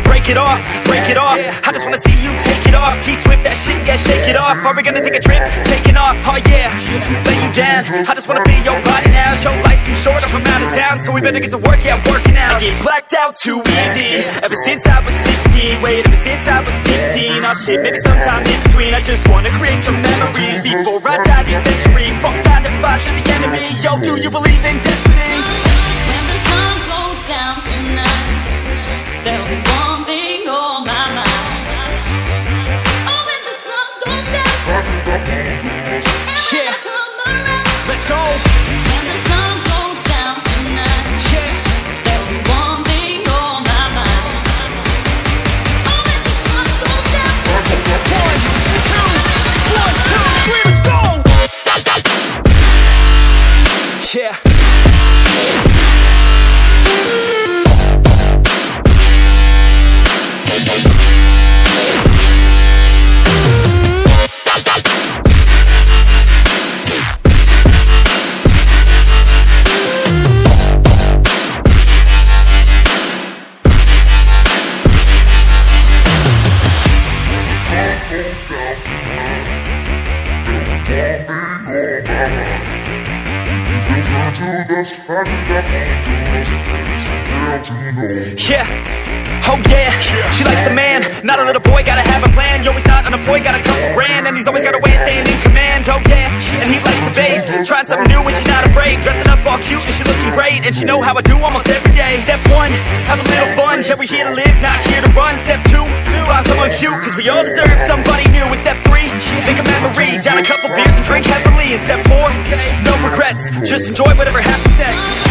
Break it off, break it off. I just wanna see you take it off. T-Swift, that shit, yeah, shake it off. Are we gonna take a trip? Taking off, oh yeah. Lay you down, I just wanna be your body now. Your life's too short, I'm from out of town, so we better get to work, yeah, working out. I get blacked out too easy, ever since I was 16. Wait, ever since I was 15. Oh shit, maybe sometime in between. I just wanna create some memories before I die this century. Fuck 9 to 5 to the enemy. Yo, do you believe in destiny? When the sun goes down tonight, there'll be one thing on my mind. Oh, when the sun goes down, yeah, let's go. when the sun goes down tonight, Yeah, there'll be one thing on my mind. Oh, when the sun goes down, 1, 2, 1, 2, 3, let's go. Yeah. Yeah, oh yeah, she likes a man, not a little boy, gotta have a plan. Yo, he's not unemployed, got a couple grand, and he's always got a way of staying in command. Oh yeah, and he likes a babe, trying something new and she's not afraid. Dressing up all cute and she looking great, and she know how I do almost every day. Step 1, have a little fun, yeah, we're here to live, not here to run. Step 2, find someone cute, cause we all deserve somebody new. And step 3, make a memory, down a couple beers and drink heavily. And step 4, no regrets, just enjoy whatever happens next.